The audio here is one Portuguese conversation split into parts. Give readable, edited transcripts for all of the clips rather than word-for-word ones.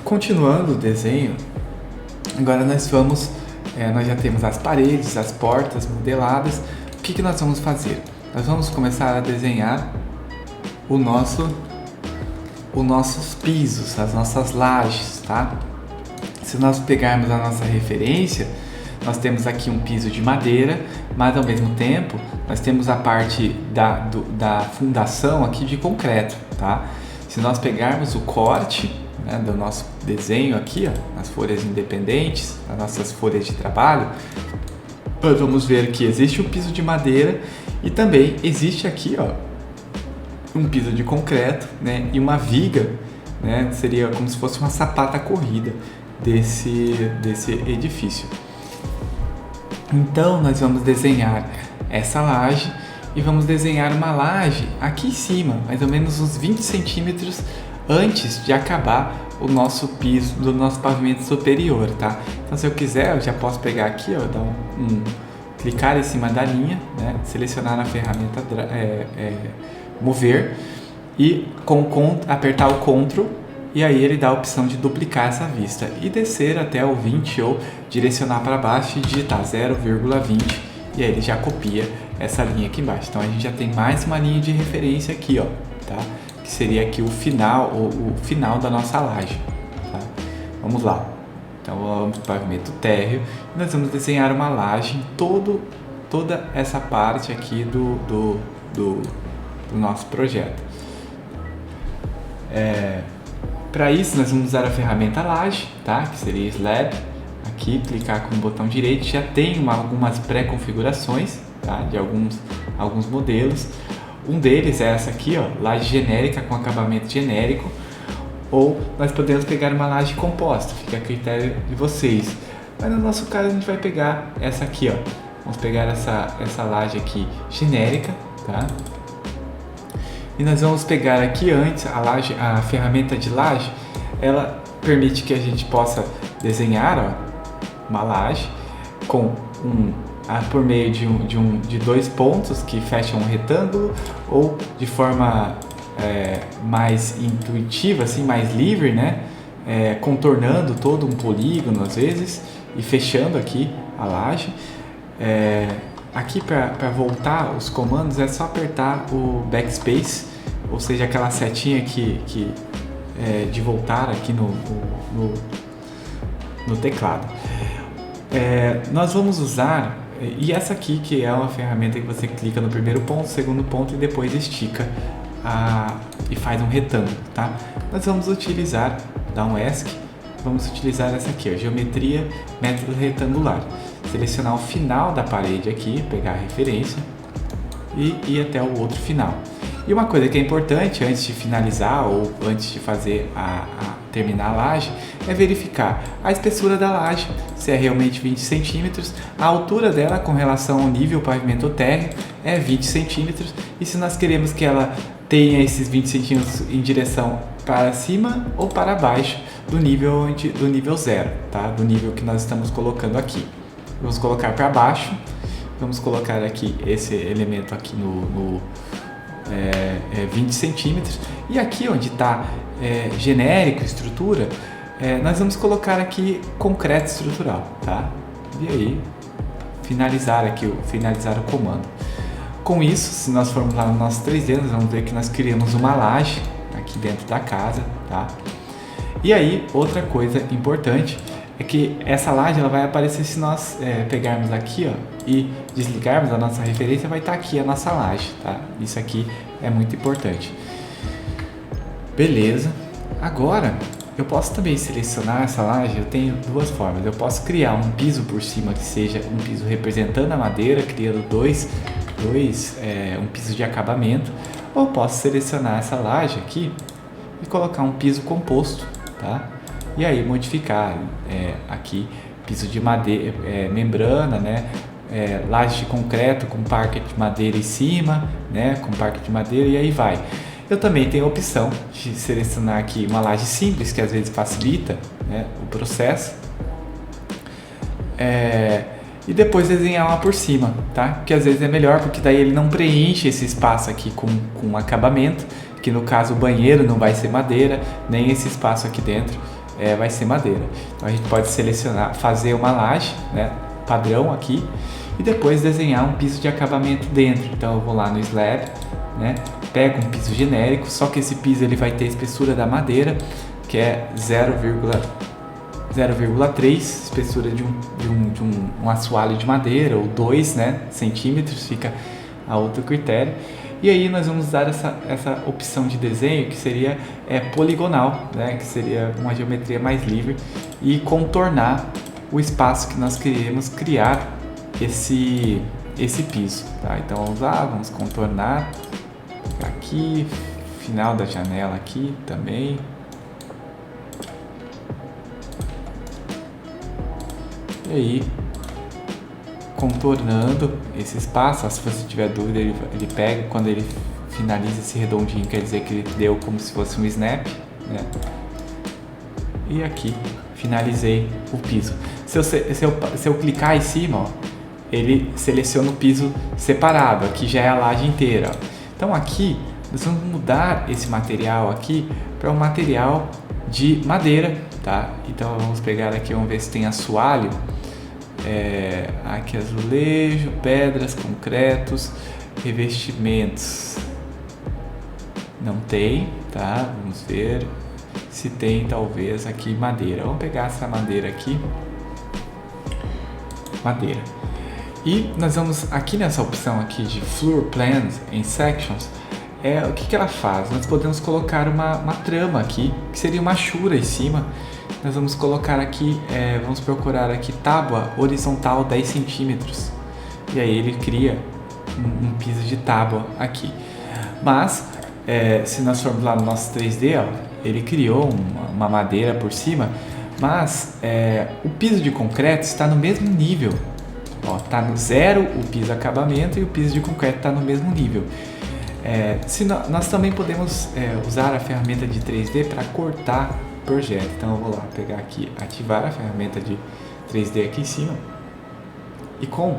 Continuando o desenho, agora nós já temos as paredes, as portas modeladas. O que nós vamos fazer? Nós vamos começar a desenhar os nossos pisos, as nossas lajes, tá? Se nós pegarmos a nossa referência, nós temos aqui um piso de madeira, mas ao mesmo tempo nós temos a parte da fundação aqui de concreto, tá? Se nós pegarmos o corte, né, do nosso desenho aqui, ó, nas folhas independentes, nas nossas folhas de trabalho, nós vamos ver que existe um piso de madeira e também existe aqui, ó, um piso de concreto, né, e uma viga, né, seria como se fosse uma sapata corrida desse edifício. Então nós vamos desenhar essa laje e vamos desenhar uma laje aqui em cima, mais ou menos uns 20 centímetros antes de acabar o nosso piso do nosso pavimento superior, tá? Então, se eu quiser, eu já posso pegar aqui, ó, dar clicar em cima da linha, né? Selecionar a ferramenta mover e apertar o Ctrl, e aí ele dá a opção de duplicar essa vista e descer até o 20 ou direcionar para baixo e digitar 0,20, e aí ele já copia essa linha aqui embaixo. Então a gente já tem mais uma linha de referência aqui, ó, tá? Que seria aqui o final da nossa laje, tá? Vamos lá. Então vamos para o pavimento térreo e nós vamos desenhar uma laje em toda essa parte aqui do nosso projeto. Para isso nós vamos usar a ferramenta laje, tá? Que seria slab. Aqui, clicar com o botão direito, já tem algumas pré-configurações, tá? De alguns modelos. Um deles é essa aqui, ó, laje genérica com acabamento genérico, ou nós podemos pegar uma laje composta, fica a critério de vocês. Mas no nosso caso a gente vai pegar essa aqui, ó. Vamos pegar essa laje aqui genérica, tá? E nós vamos pegar aqui antes a ferramenta de laje, ela permite que a gente possa desenhar, ó, uma laje com por meio de dois pontos que fecham um retângulo, ou de forma mais intuitiva, assim, mais livre, né? Contornando todo um polígono às vezes e fechando aqui a laje. Aqui para voltar os comandos é só apertar o backspace, ou seja, aquela setinha de voltar aqui no teclado. Nós vamos usar, e essa aqui que é uma ferramenta que você clica no primeiro ponto, segundo ponto e depois estica e faz um retângulo, tá? Nós vamos utilizar, dar um ESC, vamos utilizar essa aqui, ó, geometria método retangular. Selecionar o final da parede aqui, pegar a referência e ir até o outro final. E uma coisa que é importante antes de finalizar ou antes de fazer terminar a laje é verificar a espessura da laje, se é realmente 20 centímetros, a altura dela com relação ao nível pavimento térreo é 20 centímetros, e se nós queremos que ela tenha esses 20 centímetros em direção para cima ou para baixo do nível zero, tá? Do nível que nós estamos colocando aqui. Vamos colocar para baixo, vamos colocar aqui esse elemento aqui no 20 centímetros, e aqui onde está genérico, estrutura, nós vamos colocar aqui concreto estrutural, tá? E aí finalizar o comando. Com isso, se nós formos lá no nosso 3D, nós vamos ver que nós criamos uma laje aqui dentro da casa, tá? E aí, outra coisa importante é que essa laje ela vai aparecer se nós pegarmos aqui, ó, e desligarmos a nossa referência, vai estar aqui a nossa laje, tá? Isso aqui é muito importante. Beleza. Agora, eu posso também selecionar essa laje, eu tenho duas formas. Eu posso criar um piso por cima que seja um piso representando a madeira, criando um piso de acabamento, ou posso selecionar essa laje aqui e colocar um piso composto, tá? E aí modificar aqui piso de madeira, membrana, né? Laje de concreto com parquet de madeira em cima, né? Com parquet de madeira, e aí vai. Eu também tenho a opção de selecionar aqui uma laje simples, que às vezes facilita, né, o processo, e depois desenhar uma por cima, tá? Que às vezes é melhor, porque daí ele não preenche esse espaço aqui com acabamento, que no caso o banheiro não vai ser madeira, nem esse espaço aqui dentro vai ser madeira. Então a gente pode selecionar, fazer uma laje, né, padrão aqui, e depois desenhar um piso de acabamento dentro. Então eu vou lá no Slab, né, pego um piso genérico, só que esse piso ele vai ter a espessura da madeira, que é 0,3 espessura de um assoalho de madeira, ou 2, né, centímetros, fica a outro critério. E aí nós vamos usar essa opção de desenho que seria poligonal, né, que seria uma geometria mais livre, e contornar o espaço que nós queremos criar esse piso. Tá? Então vamos contornar aqui, final da janela aqui também. E aí, contornando esse espaço, se você tiver dúvida, ele pega, quando ele finaliza esse redondinho, quer dizer que ele deu como se fosse um snap, né? E aqui, finalizei o piso. Se eu clicar em cima, ó, ele seleciona o piso separado, aqui já é a laje inteira. Ó. Então aqui, nós vamos mudar esse material aqui para um material de madeira, tá? Então vamos pegar aqui, vamos ver se tem assoalho. Aqui azulejo, pedras, concretos, revestimentos. Não tem, tá? Vamos ver se tem, talvez aqui madeira. Vamos pegar essa madeira aqui. Madeira. E nós vamos aqui nessa opção aqui de Floor Plans and Sections. O que ela faz? Nós podemos colocar uma trama aqui, que seria uma chura em cima. Nós vamos colocar aqui, vamos procurar aqui tábua horizontal 10 centímetros. E aí ele cria um piso de tábua aqui. Mas, se nós formos lá no nosso 3D, ó, ele criou uma madeira por cima, mas o piso de concreto está no mesmo nível. Está no 0 o piso acabamento e o piso de concreto está no mesmo nível. Nós também podemos usar a ferramenta de 3D para cortar projeto. Então eu vou lá pegar aqui, ativar a ferramenta de 3D aqui em cima, e com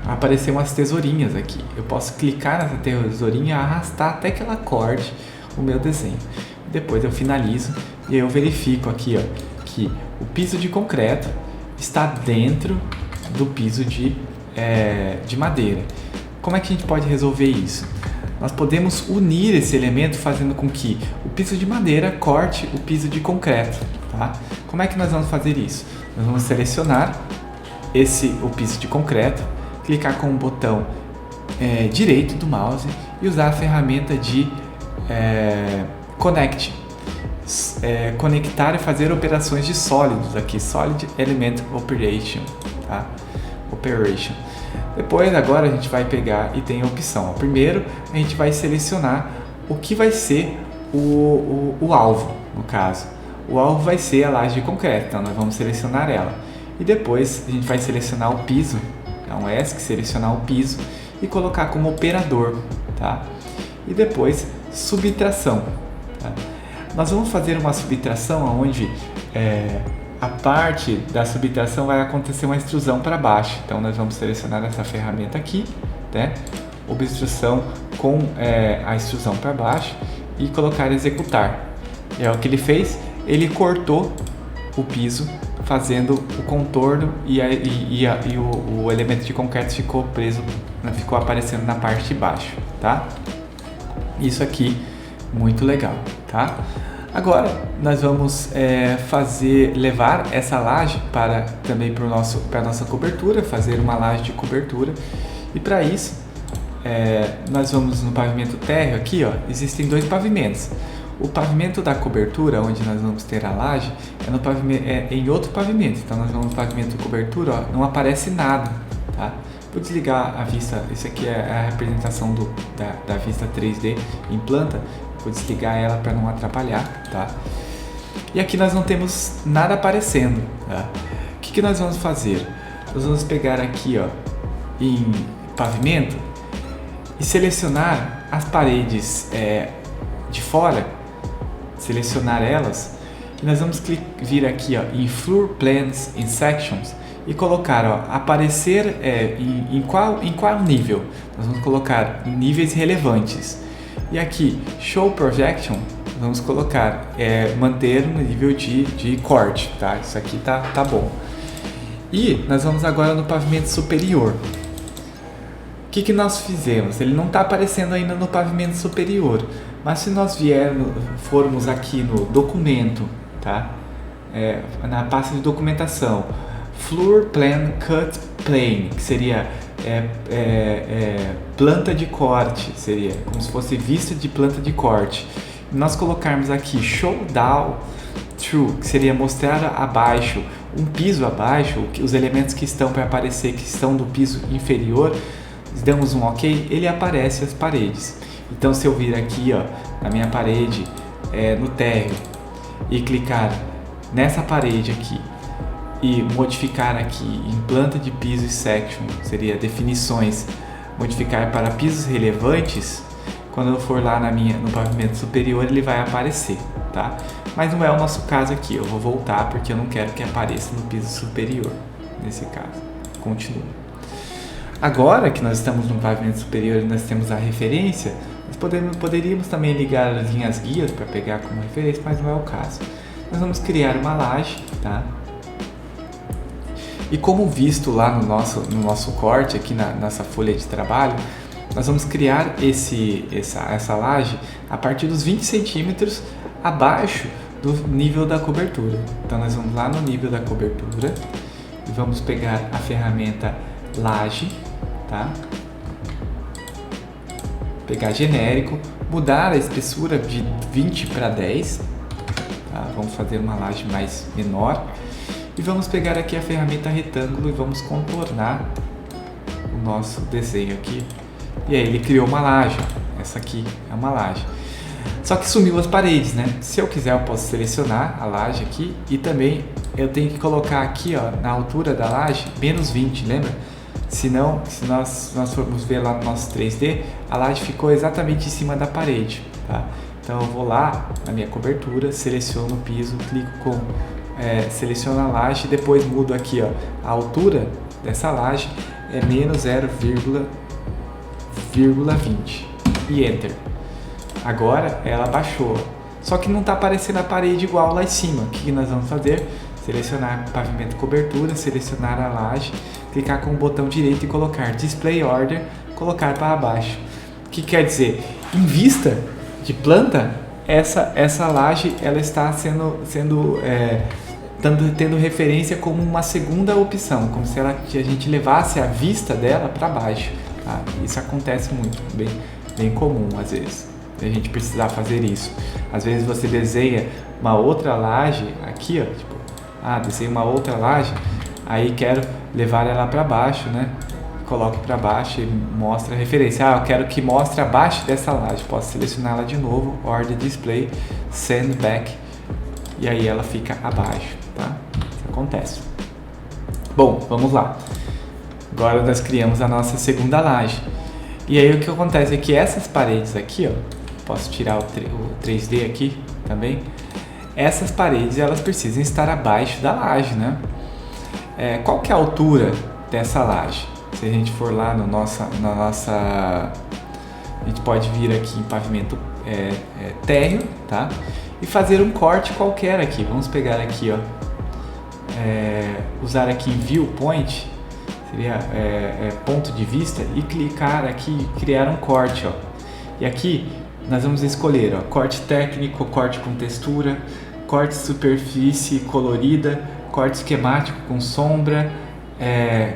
aparecer umas tesourinhas aqui. Eu posso clicar nessa tesourinha e arrastar até que ela corte o meu desenho. Depois eu finalizo e aí eu verifico aqui, ó, que o piso de concreto está dentro do piso de madeira. Como é que a gente pode resolver isso? Nós podemos unir esse elemento fazendo com que o piso de madeira corte o piso de concreto. Tá? Como é que nós vamos fazer isso? Nós vamos selecionar o piso de concreto, clicar com o botão direito do mouse e usar a ferramenta de Connect. Conectar e fazer operações de sólidos aqui, Solid Element Operation. Tá? Depois, agora a gente vai pegar e tem a opção. Primeiro, a gente vai selecionar o que vai ser o alvo, no caso. O alvo vai ser a laje de concreto, então nós vamos selecionar ela. E depois a gente vai selecionar o piso, então ESC, selecionar o piso e colocar como operador, tá? E depois, subtração. Tá? Nós vamos fazer uma subtração onde a parte da subtração vai acontecer uma extrusão para baixo. Então nós vamos selecionar essa ferramenta aqui, né? Obstrução com a extrusão para baixo e colocar executar. É o que ele fez, ele cortou o piso fazendo o contorno e o elemento de concreto ficou preso, ficou aparecendo na parte de baixo, tá? Isso aqui, muito legal, tá? Agora nós vamos levar essa laje também para a nossa cobertura, fazer uma laje de cobertura. E para isso nós vamos no pavimento térreo aqui, ó, existem dois pavimentos. O pavimento da cobertura, onde nós vamos ter a laje, em outro pavimento. Então nós vamos no pavimento cobertura, ó, não aparece nada, tá? Vou desligar a vista, isso aqui é a representação da vista 3D em planta. Vou desligar ela para não atrapalhar, tá? E aqui nós não temos nada aparecendo, tá? O que nós vamos fazer? Nós vamos pegar aqui, ó, em pavimento e selecionar as paredes de fora, selecionar elas, e nós vamos vir aqui, ó, em Floor Plans and Sections e colocar, ó, aparecer em qual nível. Nós vamos colocar níveis relevantes. E aqui, Show Projection, vamos colocar manter no nível de corte, tá? Isso aqui tá bom. E nós vamos agora no pavimento superior. O que nós fizemos? Ele não está aparecendo ainda no pavimento superior, mas se nós formos aqui no documento, tá? Na pasta de documentação, Floor Plan Cut Plane, que seria planta de corte, seria como se fosse vista de planta de corte. Nós colocarmos aqui Show Down Through, que seria mostrar abaixo, um piso abaixo, os elementos que estão para aparecer, que estão do piso inferior, damos um OK, ele aparece as paredes. Então se eu vir aqui, ó, na minha parede, no térreo, e clicar nessa parede aqui, e modificar aqui em planta de piso e section, seria definições, modificar para pisos relevantes, quando eu for lá no pavimento superior ele vai aparecer, tá? Mas não é o nosso caso aqui, eu vou voltar porque eu não quero que apareça no piso superior, nesse caso. Continua. Agora que nós estamos no pavimento superior e nós temos a referência, nós poderíamos também ligar as linhas guias para pegar como referência, mas não é o caso. Nós vamos criar uma laje, tá? E como visto lá no nosso corte, aqui na nossa folha de trabalho, nós vamos criar essa laje a partir dos 20 centímetros abaixo do nível da cobertura. Então nós vamos lá no nível da cobertura e vamos pegar a ferramenta laje, tá? Pegar genérico, mudar a espessura de 20 para 10, tá? Vamos fazer uma laje mais menor e vamos pegar aqui a ferramenta retângulo e vamos contornar o nosso desenho aqui. E aí ele criou uma laje, essa aqui é uma laje. Só que sumiu as paredes, né? Se eu quiser eu posso selecionar a laje aqui e também eu tenho que colocar aqui, ó, na altura da laje, menos 20, lembra? Senão, se nós formos ver lá no nosso 3D, a laje ficou exatamente em cima da parede, tá? Então eu vou lá na minha cobertura, seleciono o piso, clico com seleciono a laje e depois mudo aqui, ó, a altura dessa laje é menos 0,20 e Enter. Agora ela baixou, só que não está aparecendo a parede igual lá em cima. O que nós vamos fazer? Selecionar pavimento cobertura, selecionar a laje, clicar com o botão direito e colocar Display Order, colocar para baixo. O que quer dizer? Em vista de planta, essa laje ela está tendo referência como uma segunda opção, como se a gente levasse a vista dela para baixo. Tá? Isso acontece muito, bem comum às vezes, a gente precisar fazer isso. Às vezes você desenha uma outra laje aqui, ó, tipo, desenho uma outra laje, aí quero levar ela para baixo, né? Coloco para baixo e mostra a referência. Eu quero que mostre abaixo dessa laje. Posso selecioná-la de novo, Order Display, Send Back, e aí ela fica abaixo, tá? Isso acontece. Bom, vamos lá. Agora nós criamos a nossa segunda laje. E aí o que acontece é que essas paredes aqui, ó, posso tirar o 3D aqui também. Essas paredes elas precisam estar abaixo da laje, né? Qual que é a altura dessa laje? Se a gente for lá a gente pode vir aqui em pavimento térreo, tá? E fazer um corte qualquer aqui. Vamos pegar aqui, ó, usar aqui em Viewpoint, seria ponto de vista, e clicar aqui e criar um corte, ó. E aqui nós vamos escolher, ó, corte técnico, corte com textura, corte superfície colorida, corte esquemático com sombra,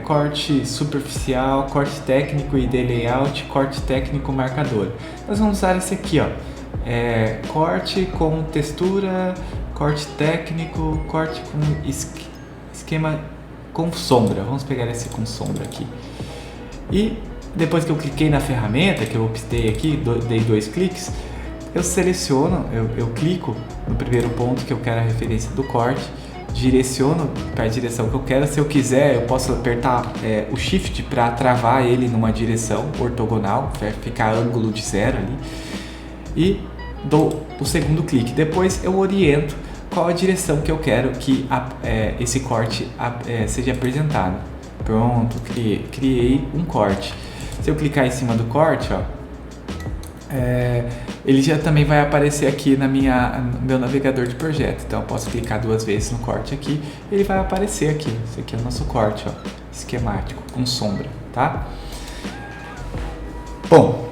corte superficial, corte técnico ID layout, corte técnico marcador. Nós vamos usar esse aqui, ó, corte com textura, corte técnico, corte com esquema com sombra. Vamos pegar esse com sombra aqui. E depois que eu cliquei na ferramenta, que eu optei aqui, dei 2 cliques, eu seleciono, eu clico no primeiro ponto que eu quero a referência do corte, direciono para a direção que eu quero. Se eu quiser, eu posso apertar o Shift para travar ele numa direção ortogonal, vai ficar ângulo de 0 ali, e dou o segundo clique. Depois eu oriento qual a direção que eu quero que esse corte seja apresentado. Pronto, criei um corte. Se eu clicar em cima do corte, ó, ele já também vai aparecer aqui no meu navegador de projeto. Então eu posso clicar 2 vezes no corte aqui, ele vai aparecer aqui. Esse aqui é o nosso corte, ó, esquemático com sombra, tá? Bom,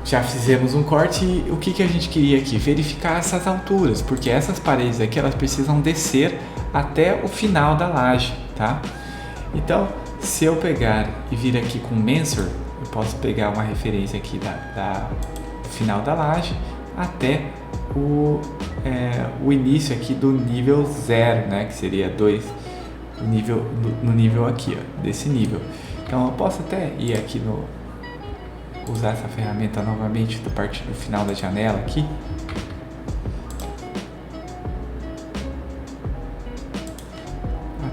já fizemos um corte e o que a gente queria aqui? Verificar essas alturas, porque essas paredes aqui elas precisam descer até o final da laje, tá? Então, se eu pegar e vir aqui com Mensur, eu posso pegar uma referência aqui do final da laje até o início aqui do nível 0, né? Que seria 2, no nível aqui, ó, desse nível. Então, eu posso até ir aqui usar essa ferramenta novamente a partir do final da janela aqui.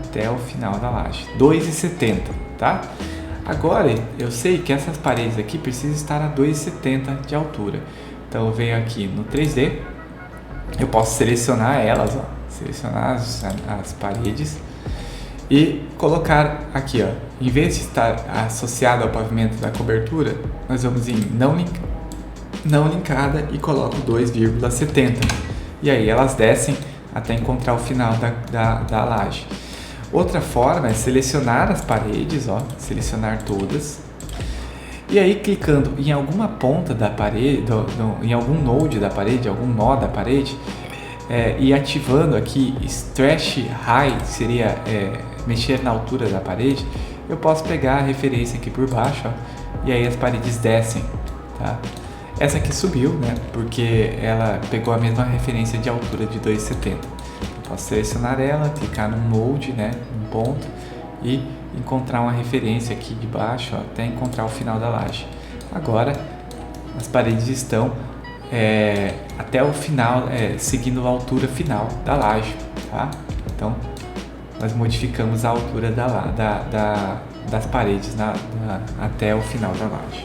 Até o final da laje, 2,70, tá? Agora eu sei que essas paredes aqui precisam estar a 2,70 de altura. Então eu venho aqui no 3D, eu posso selecionar elas, ó, selecionar as paredes e colocar aqui, ó, em vez de estar associado ao pavimento da cobertura, nós vamos em não linkada e coloco 2,70. E aí elas descem até encontrar o final da laje. Outra forma é selecionar as paredes, ó, selecionar todas. E aí clicando em alguma ponta da parede, em algum node da parede, algum nó da parede, e ativando aqui Stretch High, seria mexer na altura da parede, eu posso pegar a referência aqui por baixo, ó, e aí as paredes descem, tá? Essa aqui subiu, né, porque ela pegou a mesma referência de altura de 2,70. Posso selecionar ela, clicar num node, né, num ponto e encontrar uma referência aqui de baixo, ó, até encontrar o final da laje. Agora as paredes estão até o final, seguindo a altura final da laje, tá? Então nós modificamos a altura das paredes até o final da laje.